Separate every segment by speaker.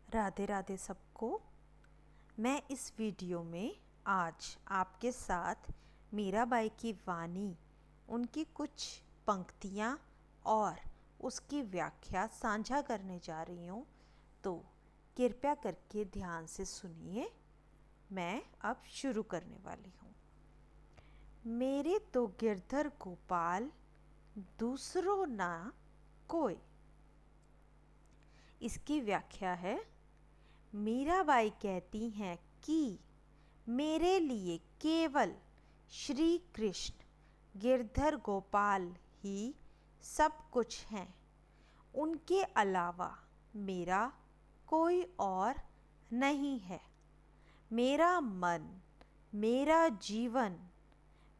Speaker 1: राधे राधे सबको। मैं इस वीडियो में आज आपके साथ मीराबाई की वाणी, उनकी कुछ पंक्तियाँ और उसकी व्याख्या साझा करने जा रही हूँ, तो कृपया करके ध्यान से सुनिए। मैं अब शुरू करने वाली हूँ। मेरे तो गिरधर गोपाल, दूसरों ना कोई। इसकी व्याख्या है, मीराबाई कहती हैं कि मेरे लिए केवल श्री कृष्ण गिरधर गोपाल ही सब कुछ हैं। उनके अलावा मेरा कोई और नहीं है। मेरा मन, मेरा जीवन,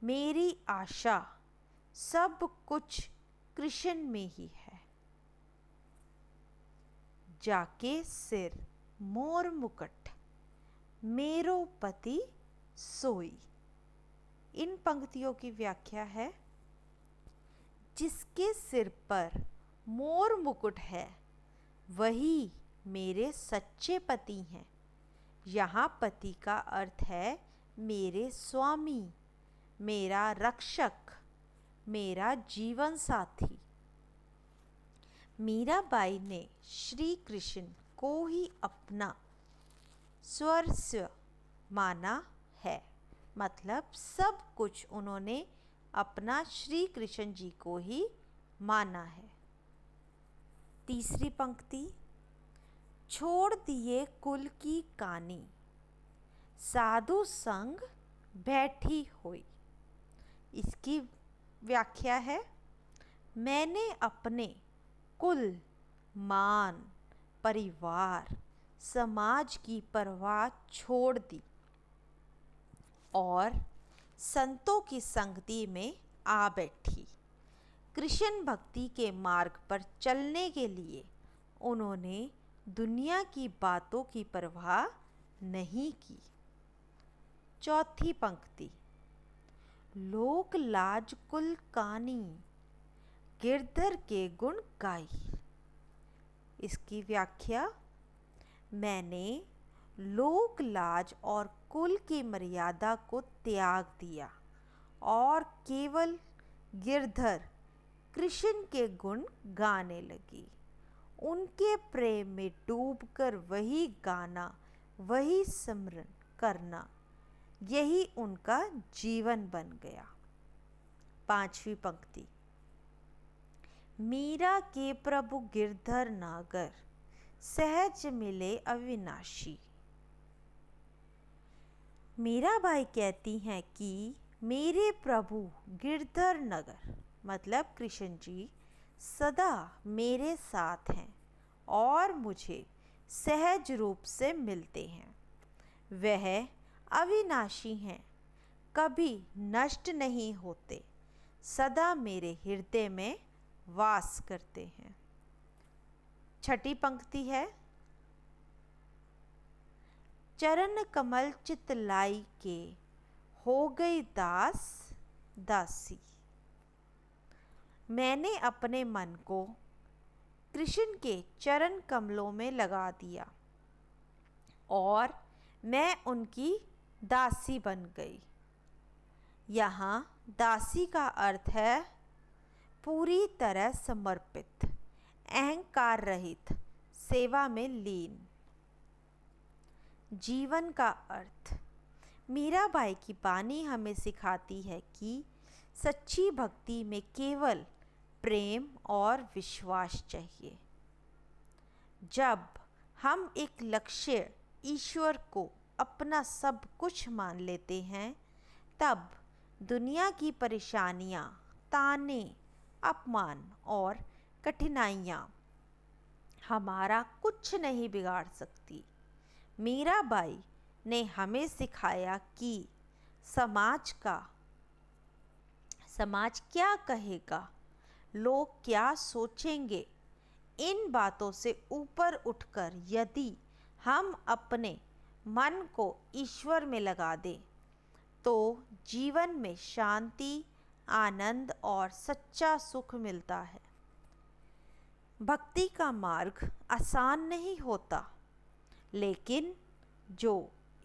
Speaker 1: मेरी आशा सब कुछ कृष्ण में ही है। जाके सिर मोर मुकुट, मेरो पति सोई। इन पंक्तियों की व्याख्या है, जिसके सिर पर मोर मुकुट है वही मेरे सच्चे पति हैं। यहाँ पति का अर्थ है मेरे स्वामी, मेरा रक्षक, मेरा जीवन साथी। मीराबाई ने श्री कृष्ण को ही अपना सर्वस्व माना है। मतलब सब कुछ उन्होंने अपना श्री कृष्ण जी को ही माना है। तीसरी पंक्ति, छोड़ दिए कुल की कानी, साधु संग बैठी हुई। इसकी व्याख्या है, मैंने अपने कुल, मान, परिवार, समाज की परवाह छोड़ दी और संतों की संगति में आ बैठी। कृष्ण भक्ति के मार्ग पर चलने के लिए उन्होंने दुनिया की बातों की परवाह नहीं की। चौथी पंक्ति, लोक लाज कुल कानी, गिरधर के गुण गाई। इसकी व्याख्या, मैंने लोक लाज और कुल की मर्यादा को त्याग दिया और केवल गिरधर कृष्ण के गुण गाने लगी। उनके प्रेम में डूबकर वही गाना, वही सिमरन करना, यही उनका जीवन बन गया। पांचवी पंक्ति, मीरा के प्रभु गिरधर नागर, सहज मिले अविनाशी। मीराबाई कहती हैं कि मेरे प्रभु गिरधर नगर मतलब कृष्ण जी सदा मेरे साथ हैं और मुझे सहज रूप से मिलते हैं। वह अविनाशी हैं, कभी नष्ट नहीं होते, सदा मेरे हृदय में वास करते हैं। छठी पंक्ति है, चरण कमल चित लाई के, हो गई दास दासी। मैंने अपने मन को कृष्ण के चरण कमलों में लगा दिया और मैं उनकी दासी बन गई। यहाँ दासी का अर्थ है पूरी तरह समर्पित, अहंकार रहित, सेवा में लीन। जीवन का अर्थ, मीराबाई की वाणी हमें सिखाती है कि सच्ची भक्ति में केवल प्रेम और विश्वास चाहिए। जब हम एक लक्ष्य ईश्वर को अपना सब कुछ मान लेते हैं, तब दुनिया की परेशानियां, ताने, अपमान और कठिनाइयां हमारा कुछ नहीं बिगाड़ सकती। मीराबाई ने हमें सिखाया कि समाज क्या कहेगा, लोग क्या सोचेंगे, इन बातों से ऊपर उठकर यदि हम अपने मन को ईश्वर में लगा दें, तो जीवन में शांति, आनंद और सच्चा सुख मिलता है। भक्ति का मार्ग आसान नहीं होता, लेकिन जो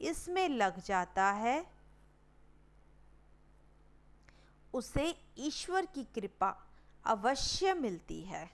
Speaker 1: इसमें लग जाता है उसे ईश्वर की कृपा अवश्य मिलती है।